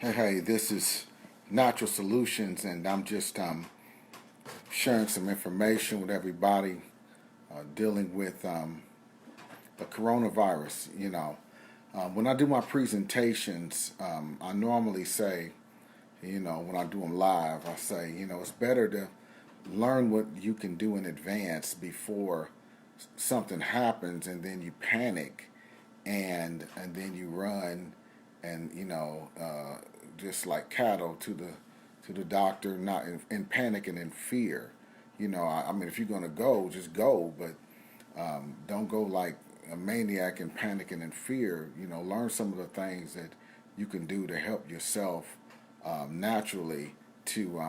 Hey, this is Natural Solutions, and I'm just sharing some information with everybody dealing with the coronavirus. When I do my presentations, I normally say, when I do them live, I say, it's better to learn what you can do in advance before something happens, and then you panic, and then you run, and just like cattle to the doctor, not in panic and in fear. I mean, if you're gonna go, just go, but don't go like a maniac in panic and in fear. Learn some of the things that you can do to help yourself naturally to,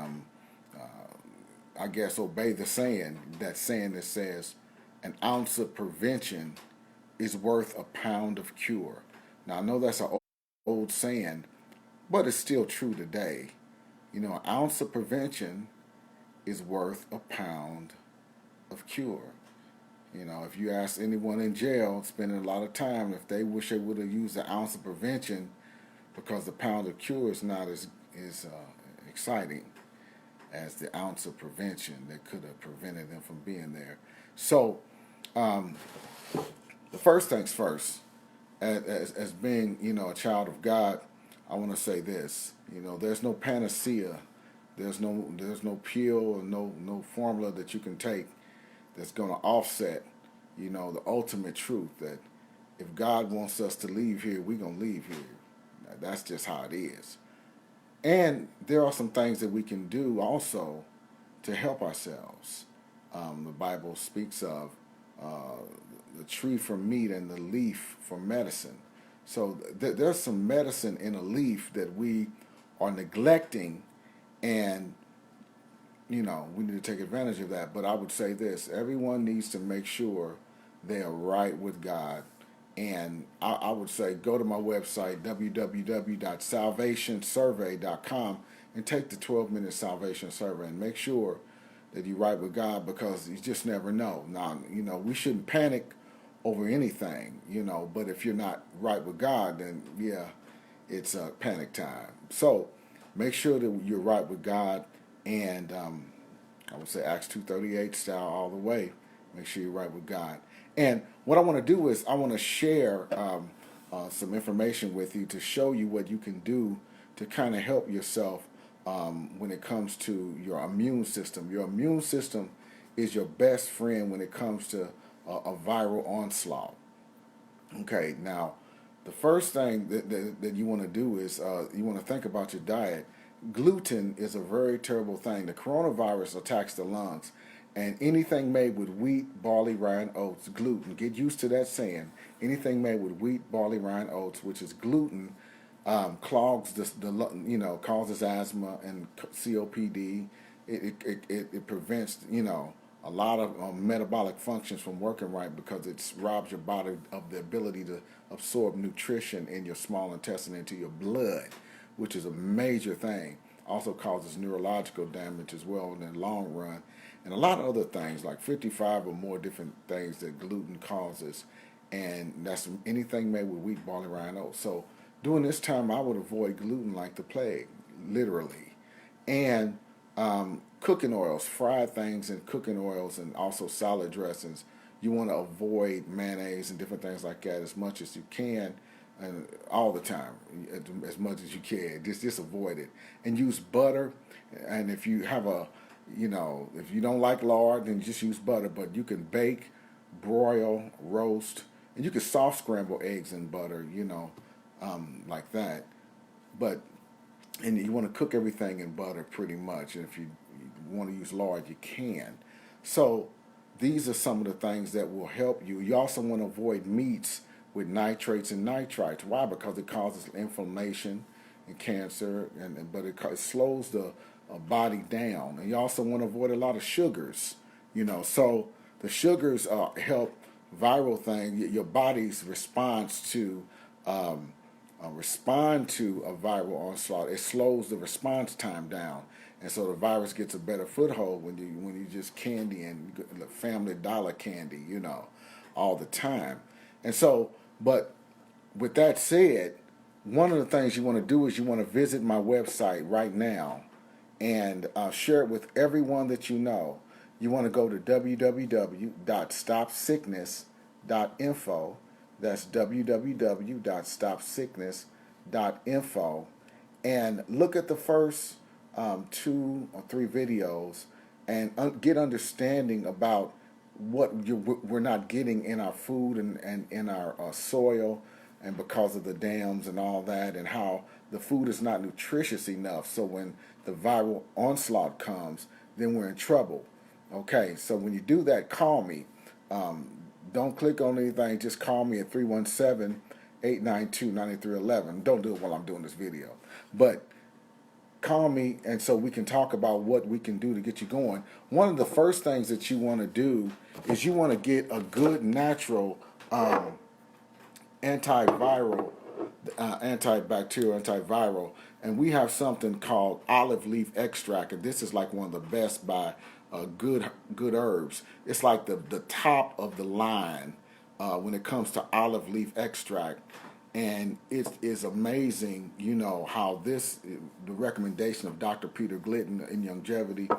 I guess, obey the saying. That saying that says, "An ounce of prevention is worth a pound of cure." Now I know that's an old saying, but it's still true today. An ounce of prevention is worth a pound of cure. If you ask anyone in jail spending a lot of time if they wish they would have used an ounce of prevention, because the pound of cure is not as exciting as the ounce of prevention that could have prevented them from being there. So, um, the first things first, as being a child of God, I want to say this. There's no panacea. There's no pill or no formula that you can take that's going to offset the ultimate truth that if God wants us to leave here, we're going to leave here. Now, that's just how it is. And there are some things that we can do also to help ourselves. The Bible speaks of uh, the tree for meat and the leaf for medicine. So there's some medicine in a leaf that we are neglecting, and we need to take advantage of that. But I would say this: everyone needs to make sure they are right with God. And I would say go to my website, www.salvationsurvey.com, and take the 12-minute salvation survey and make sure that you're right with God, because you just never know. Now, we shouldn't panic over anything, but if you're not right with God, then yeah, it's panic time. So make sure that you're right with God, and I would say Acts 2:38 style all the way. Make sure you're right with God. And what I want to do is I want to share some information with you to show you what you can do to kind of help yourself when it comes to your immune system. Your immune system is your best friend when it comes to a viral onslaught. Okay, now the first thing that you want to do is you want to think about your diet. Gluten is a very terrible thing. The coronavirus attacks the lungs, and anything made with wheat, barley, rye, and oats, gluten. Get used to that saying. Anything made with wheat, barley, rye, and oats, which is gluten, clogs causes asthma and COPD. It prevents a lot of metabolic functions from working right, because it robs your body of the ability to absorb nutrition in your small intestine into your blood, which is a major thing. Also causes neurological damage as well in the long run, and a lot of other things, like 55 or more different things that gluten causes, and that's anything made with wheat, barley, rye, and oats. So during this time, I would avoid gluten like the plague, literally. And cooking oils, fried things in cooking oils, and also salad dressings. You want to avoid mayonnaise and different things like that as much as you can, and all the time, as much as you can. Just avoid it, and use butter. And if you have if you don't like lard, then just use butter. But you can bake, broil, roast, and you can soft scramble eggs in butter. Like that. But and you want to cook everything in butter pretty much. And if you want to use lard, you can. So these are some of the things that will help you. You also want to avoid meats with nitrates and nitrites. Why? Because it causes inflammation and cancer, but it slows the body down. And you also want to avoid a lot of sugars. So the sugars help viral thing. Your body's response to respond to a viral onslaught. It slows the response time down, and so the virus gets a better foothold when you just candy and Family Dollar candy, all the time. And so, but with that said, one of the things you want to do is you want to visit my website right now and share it with everyone that you know. You want to go to www.stopsickness.info. That's www.stopsickness.info. And look at the first 2 or 3 videos and get understanding about what we're not getting in our food and in our soil, and because of the dams and all that, and how the food is not nutritious enough. So when the viral onslaught comes, then we're in trouble. Okay, so when you do that, call me. Don't click on anything. Just call me at 317-892-9311. Don't do it while I'm doing this video. But call me, and so we can talk about what we can do to get you going. One of the first things that you want to do is you want to get a good natural antiviral, antibacterial, antiviral, and we have something called olive leaf extract, and this is like one of the best by good herbs. It's like the top of the line when it comes to olive leaf extract. And it is amazing, how the recommendation of Dr. Peter Glidden in Longevity.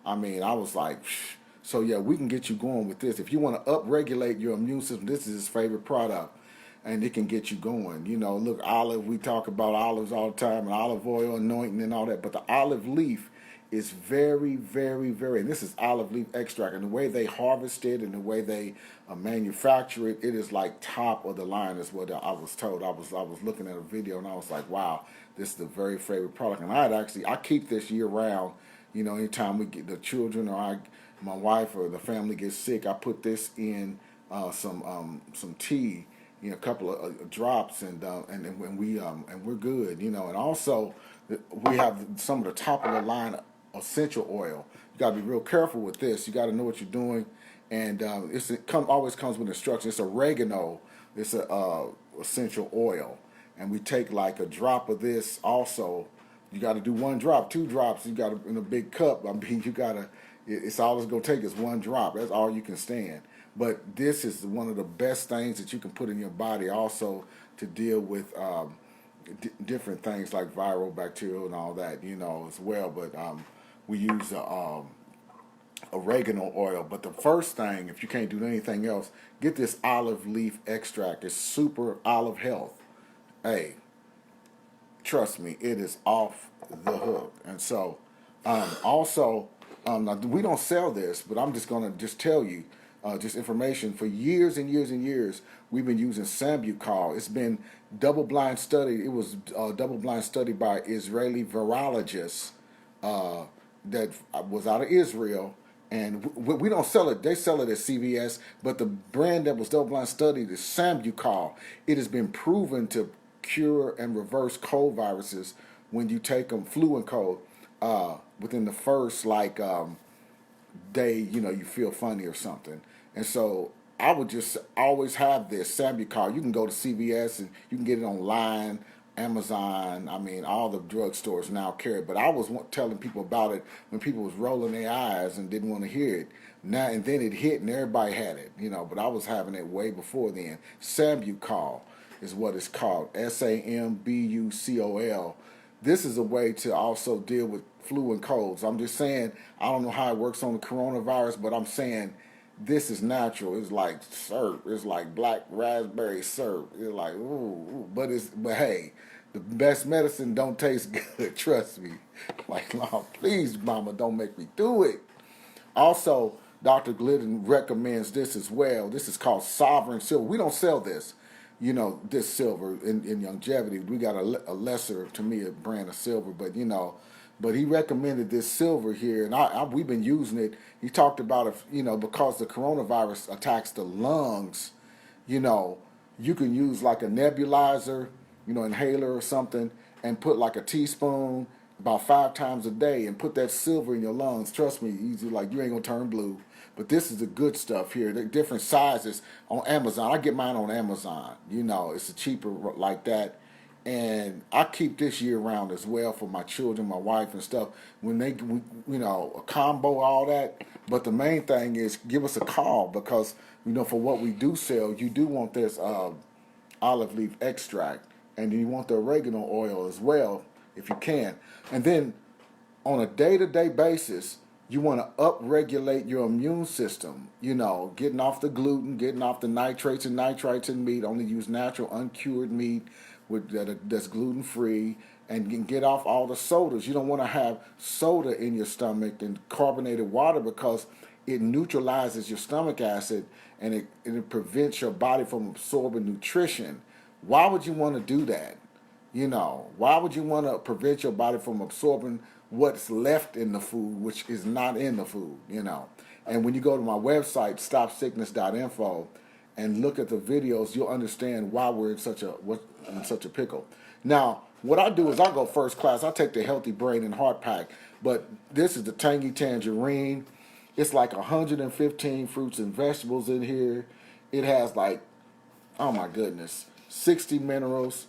I mean, I was like, psh. So yeah, we can get you going with this. If you want to upregulate your immune system, this is his favorite product, and it can get you going. Look, olive, we talk about olives all the time, and olive oil, anointing, and all that, but the olive leaf is very, very, very, and this is olive leaf extract, and the way they harvest it and the way they manufacture it, it is like top of the line, is what I was told. I was looking at a video and I was like, wow, this is the very favorite product. And I keep this year round. Anytime we get the children or my wife or the family gets sick, I put this in some tea, a couple of drops, and we're good. And also we have some of the top of the line essential oil. You got to be real careful with this. You got to know what you're doing, and always comes with instructions. It's oregano. It's a essential oil, and we take like a drop of this. Also, you got to do 1 drop, 2 drops. You got to in a big cup. I mean, you got to. It's all it's gonna take is 1 drop. That's all you can stand. But this is one of the best things that you can put in your body, also to deal with different things like viral, bacterial, and all that, as well. But we use oregano oil. But the first thing, if you can't do anything else, get this olive leaf extract. It's super olive health. Hey, trust me, it is off the hook. And so, also, now we don't sell this, but I'm just gonna tell you, just information. For years and years and years, we've been using Sambucol. It's been double-blind studied. It was double-blind studied by Israeli virologists that was out of Israel, and we don't sell it. They sell it at CVS, but the brand that was double-blind studied is Sambucol. It has been proven to cure and reverse cold viruses when you take them, flu and cold, within the first day, you feel funny or something. And so I would just always have this Sambucol. You can go to CVS and you can get it online, Amazon. I mean, all the drugstores now carry it. But I was telling people about it when people was rolling their eyes and didn't want to hear it. Now and then it hit and everybody had it, But I was having it way before then. Sambucol is what it's called. Sambucol. This is a way to also deal with flu and colds. I'm just saying, I don't know how it works on the coronavirus, but I'm saying this is natural. It's like syrup. It's like black raspberry syrup. It's like, ooh. But hey, the best medicine don't taste good. Trust me. Like, no, please, mama, don't make me do it. Also, Dr. Glidden recommends this as well. This is called Sovereign Silver. We don't sell this. This silver in Longevity. We got a lesser, to me, a brand of silver, but but he recommended this silver here, and we've been using it. He talked about it, because the coronavirus attacks the lungs, you can use like a nebulizer, inhaler or something, and put like a teaspoon about 5 times a day and put that silver in your lungs. Trust me, you ain't gonna turn blue. But this is the good stuff here. They're different sizes on Amazon. I get mine on Amazon. It's a cheaper like that. And I keep this year round as well for my children, my wife and stuff. When a combo, all that. But the main thing is give us a call because, for what we do sell, you do want this olive leaf extract. and you want the oregano oil as well if you can. And then on a day-to-day basis, you want to upregulate your immune system. You know, getting off the gluten, getting off the nitrates and nitrites in meat. Only use natural, uncured meat that's gluten-free, and get off all the sodas. You don't want to have soda in your stomach and carbonated water because it neutralizes your stomach acid and it prevents your body from absorbing nutrition. Why would you want to do that? You know, why would you want to prevent your body from absorbing what's left in the food, which is not in the food, you know? And when you go to my website, stopsickness.info, and look at the videos, you'll understand why we're in such a pickle. Now, what I do is I go first class. I take the Healthy Brain and Heart Pack, but this is the Tangy Tangerine. It's like 115 fruits and vegetables in here. It has like, oh my goodness, 60 minerals.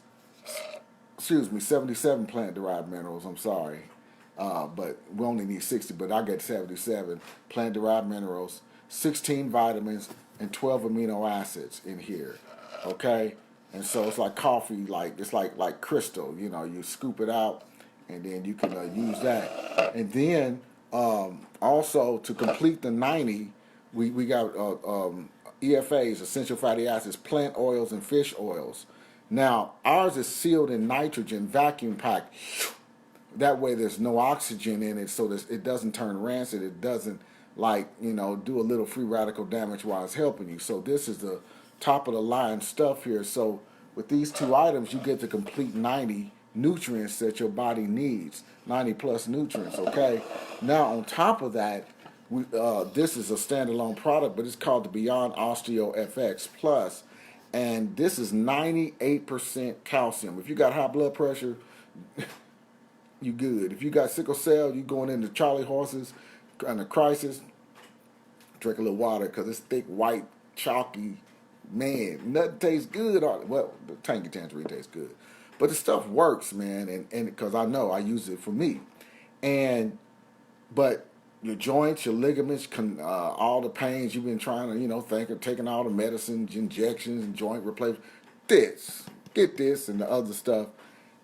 77 plant-derived minerals, I'm sorry. But we only need 60, but I get 77 plant-derived minerals, 16 vitamins, and 12 amino acids in here, okay? And so it's like coffee, it's like crystal, you know, you scoop it out, and then you can use that. And then also to complete the 90, we got EFAs, essential fatty acids, plant oils, and fish oils. Now, ours is sealed in nitrogen, vacuum packed. That way there's no oxygen in it, so that it doesn't turn rancid. It doesn't, do a little free radical damage while it's helping you. So this is the top of the line stuff here. So with these two items, you get the complete 90 nutrients that your body needs, 90 plus nutrients, okay? Now, on top of that, this is a standalone product, but it's called the Beyond Osteo FX Plus. And this is 98% calcium. If you got high blood pressure, you good. If you got sickle cell, you going into Charlie horses and a crisis, drink a little water because it's thick, white, chalky. Man, nothing tastes good. Well, the Tangy Tangerine tastes good. But the stuff works, man, and because I know I use it for me. But your joints, your ligaments, all the pains you've been trying to, think of taking all the medicines, injections, and joint replacement. Get this and the other stuff,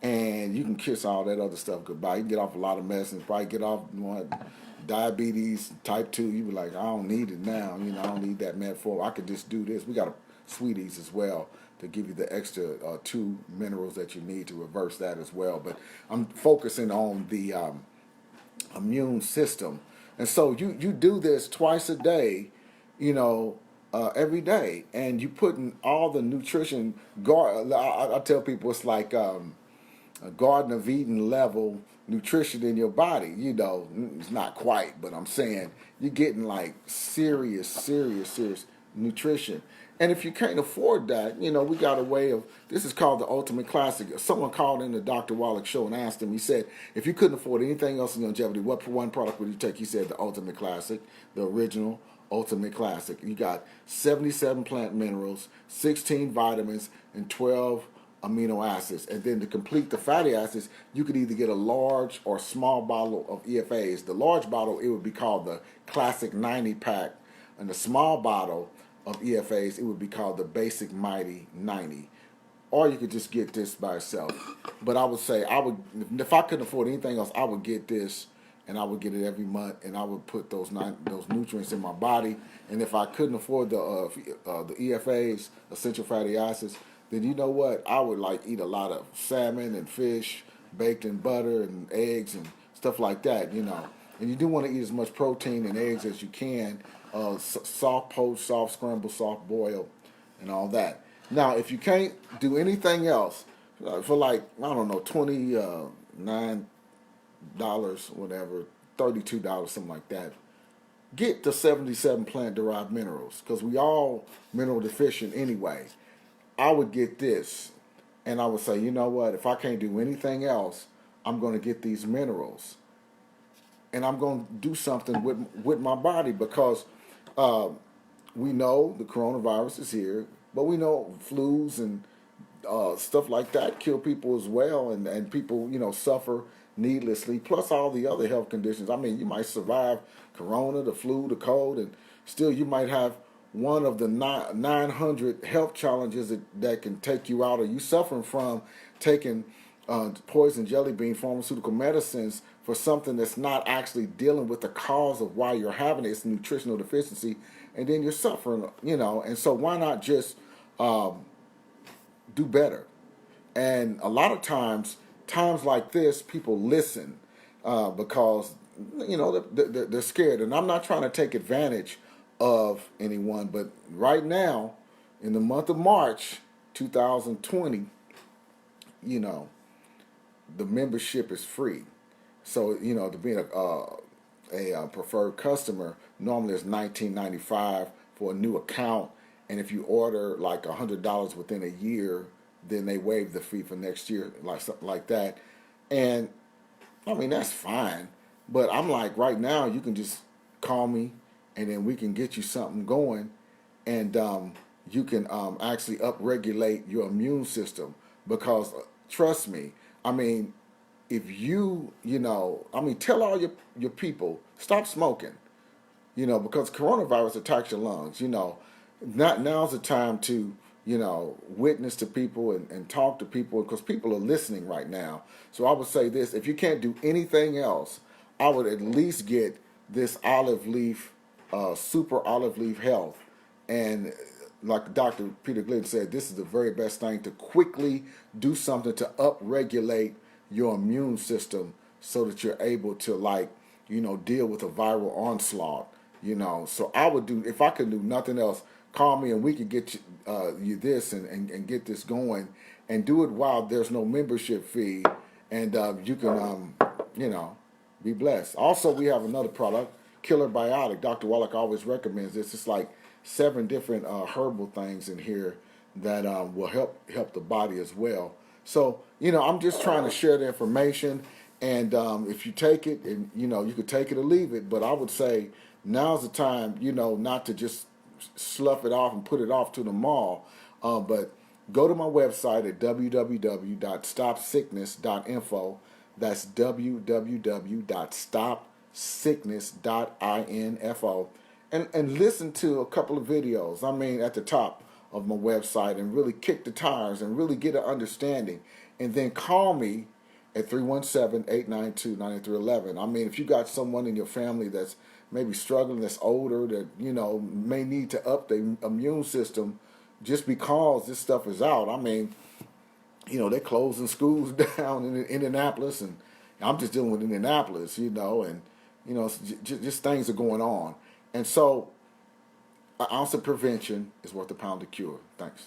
and you can kiss all that other stuff goodbye. You can get off a lot of medicines, probably get off diabetes, type 2. You be like, I don't need it now. I don't need that metformin. I could just do this. We got sweeties as well to give you the extra 2 minerals that you need to reverse that as well. But I'm focusing on the immune system. And so you do this twice a day, every day, and you put in all the nutrition. I tell people it's like a Garden of Eden level nutrition in your body. It's not quite, but I'm saying you're getting like serious nutrition. And if you can't afford that, we got a way of, this is called the Ultimate Classic. Someone called in the Dr. Wallach show and asked him, he said, if you couldn't afford anything else in longevity, what one product would you take? He said the Ultimate Classic, the original Ultimate Classic. You got 77 plant minerals, 16 vitamins, and 12 amino acids. And then to complete the fatty acids, you could either get a large or small bottle of EFAs. The large bottle, it would be called the Classic 90 pack, and the small bottle of EFAs, it would be called the Basic Mighty 90. Or you could just get this by itself. But I would say, if I couldn't afford anything else, I would get this, and I would get it every month, and I would put those nutrients in my body. And if I couldn't afford the EFAs, essential fatty acids, then you know what? I would eat a lot of salmon and fish, baked in butter and eggs and stuff like that, And you do want to eat as much protein and eggs as you can. Soft poach, soft scramble, soft boil, and all that. Now, if you can't do anything else, for $29, whatever, $32, something like that, get the 77 plant-derived minerals, because we all mineral deficient anyway. I would get this, and I would say, you know what, if I can't do anything else, I'm going to get these minerals. And I'm going to do something with my body, because we know the coronavirus is here, but we know flus and stuff like that kill people as well, and people, suffer needlessly, plus all the other health conditions. I mean, you might survive corona, the flu, the cold, and still you might have one of the 900 health challenges that can take you out, or you suffering from taking poison jelly bean pharmaceutical medicines for something that's not actually dealing with the cause of why you're having it. It's nutritional deficiency, and then you're suffering, and so why not just do better? And a lot of times like this, people listen because they're scared. And I'm not trying to take advantage of anyone, but right now, in the month of March 2020, the membership is free. So to be a preferred customer, normally it's $19.95 for a new account, and if you order like $100 within a year, then they waive the fee for next year, like something like that. And I mean that's fine, but I'm like right now you can just call me, and then we can get you something going, and you can actually upregulate your immune system because trust me, I mean if tell all your people stop smoking, because coronavirus attacks your lungs. Not now's the time to, witness to people and talk to people because people are listening right now. So I would say this: if you can't do anything else, I would at least get this olive leaf, super olive leaf health, and like Dr. Peter Glidden said, this is the very best thing to quickly do something to upregulate your immune system so that you're able to deal with a viral onslaught. So I would do, if I could do nothing else, call me and we could get you this and get this going and do it while there's no membership fee, and you can be blessed. Also, we have another product, Killer Biotic. Dr. Wallach always recommends this. It's like 7 different herbal things in here that will help the body as well. So, I'm just trying to share the information, and if you take it, and you could take it or leave it, but I would say now's the time, not to just slough it off and put it off to the mall, but go to my website at www.stopsickness.info. That's www.stopsickness.info, and listen to a couple of videos. I mean, at the top of my website, and really kick the tires and really get an understanding, and then call me at 317-892-9311. I mean, if you got someone in your family that's maybe struggling, that's older, that may need to up their immune system, just because this stuff is out. I mean, they're closing schools down in Indianapolis, and I'm just dealing with Indianapolis, and just things are going on, and so an ounce of prevention is worth a pound of cure. Thanks.